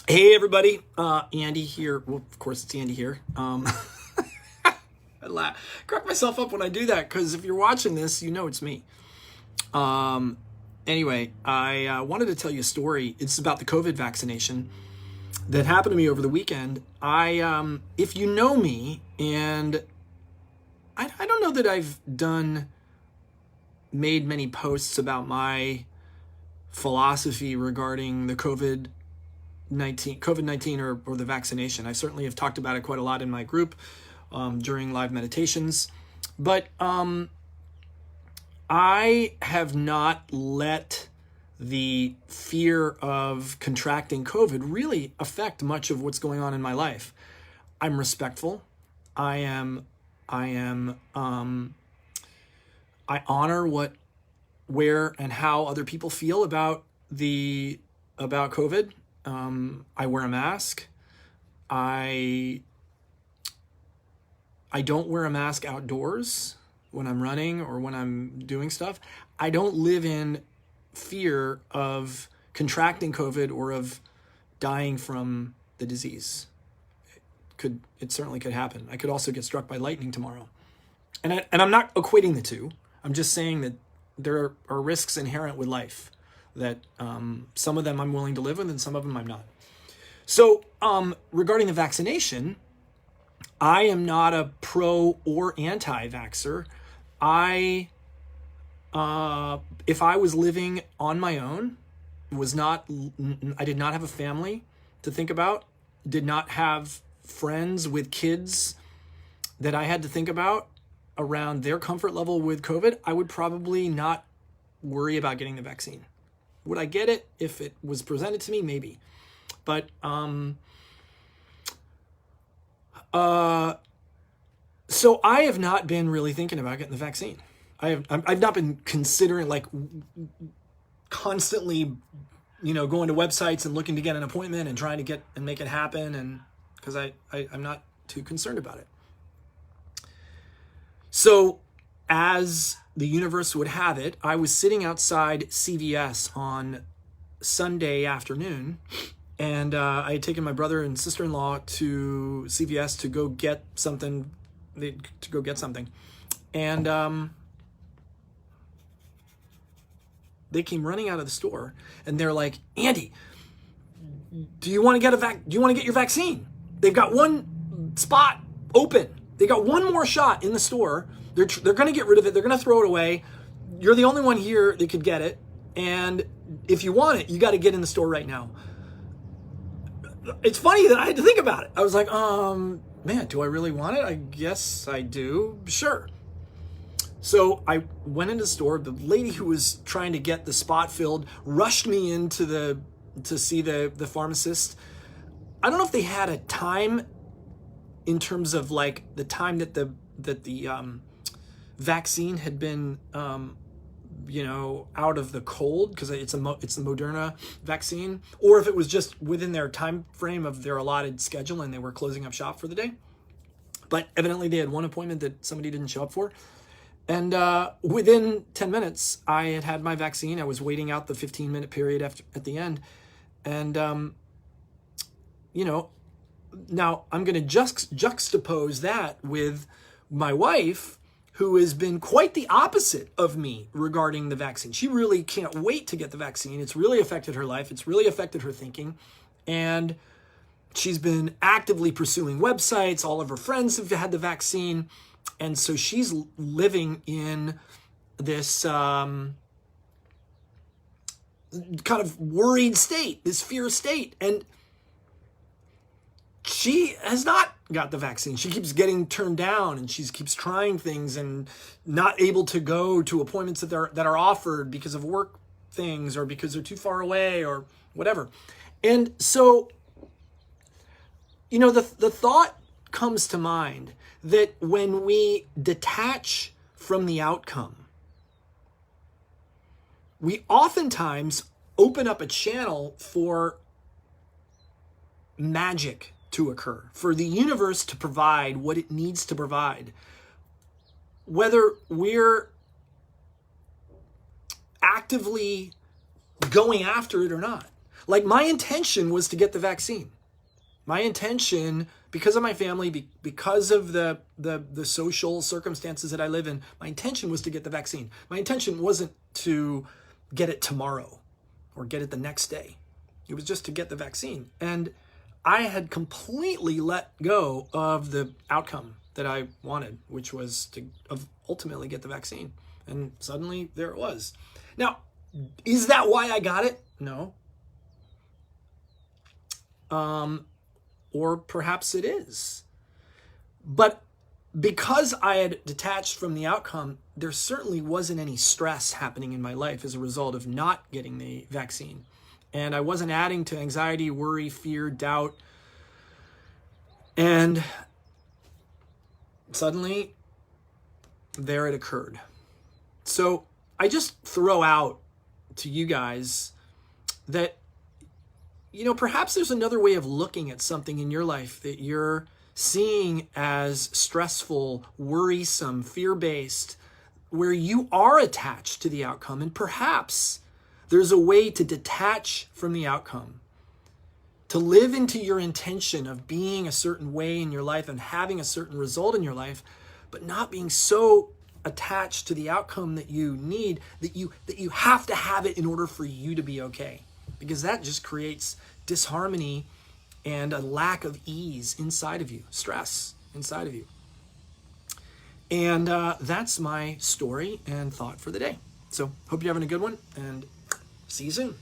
Hey everybody, Andy here. Well, of course it's Andy here. Crack myself up when I do that because if you're watching this, you know it's me. Anyway, I wanted to tell you a story. It's about the COVID vaccination that happened to me over the weekend. If you know me, and I don't know that I've made many posts about my philosophy regarding the COVID-19 or the vaccination. I certainly have talked about it quite a lot in my group during live meditations, but I have not let the fear of contracting COVID really affect much of what's going on in my life. I'm respectful. I honor where and how other people feel about COVID. I wear a mask. I don't wear a mask outdoors when I'm running or when I'm doing stuff. I don't live in fear of contracting COVID or of dying from the disease. It certainly could happen. I could also get struck by lightning tomorrow. And I'm not equating the two. I'm just saying that there are risks inherent with life that some of them I'm willing to live with and some of them I'm not. So regarding the vaccination, I am not a pro or anti-vaxxer. If I was living on my own, I did not have a family to think about, did not have friends with kids that I had to think about around their comfort level with COVID, I would probably not worry about getting the vaccine. Would I get it if it was presented to me? Maybe. But so I have not been really thinking about getting the vaccine. I've not been considering, like, constantly, going to websites and looking to get an appointment and trying to get and make it happen, and because I'm not too concerned about it. So as the universe would have it, I was sitting outside CVS on Sunday afternoon, and I had taken my brother and sister-in-law to CVS to go get something. And they came running out of the store, and they're like, "Andy, do you want to get your vaccine? They've got one spot open. They got one more shot in the store. They're going to get rid of it. They're going to throw it away. You're the only one here that could get it. And if you want it, you got to get in the store right now." It's funny that I had to think about it. I was like, man, do I really want it? I guess I do. Sure. So I went into the store. The lady who was trying to get the spot filled rushed me to see the pharmacist. I don't know if they had a time in terms of like the time that the vaccine had been out of the cold, because it's the Moderna vaccine, or if it was just within their time frame of their allotted schedule and they were closing up shop for the day. But evidently they had one appointment that somebody didn't show up for. And within 10 minutes, I had my vaccine. I was waiting out the 15-minute period at the end. And, now I'm going to juxtapose that with my wife, who has been quite the opposite of me regarding the vaccine. She really can't wait to get the vaccine. It's really affected her life. It's really affected her thinking. And she's been actively pursuing websites. All of her friends have had the vaccine. And so she's living in this kind of worried state, this fear state. And she has not got the vaccine. She keeps getting turned down, and she keeps trying things and not able to go to appointments that are offered because of work things or because they're too far away or whatever. And so, the thought comes to mind that when we detach from the outcome, we oftentimes open up a channel for magic to occur, for the universe to provide what it needs to provide. Whether we're actively going after it or not. Like, my intention was to get the vaccine. My intention, because of my family, because of the social circumstances that I live in, my intention was to get the vaccine. My intention wasn't to get it tomorrow or get it the next day. It was just to get the vaccine. And I had completely let go of the outcome that I wanted, which was to ultimately get the vaccine. And suddenly there it was. Now, is that why I got it? No. Or perhaps it is. But because I had detached from the outcome, there certainly wasn't any stress happening in my life as a result of not getting the vaccine. And I wasn't adding to anxiety, worry, fear, doubt. And suddenly, there it occurred. So I just throw out to you guys that, perhaps there's another way of looking at something in your life that you're seeing as stressful, worrisome, fear-based, where you are attached to the outcome. And perhaps there's a way to detach from the outcome, to live into your intention of being a certain way in your life and having a certain result in your life, but not being so attached to the outcome that you need, that you have to have it in order for you to be okay. Because that just creates disharmony and a lack of ease inside of you, stress inside of you. And that's my story and thought for the day. So hope you're having a good one, and see you soon.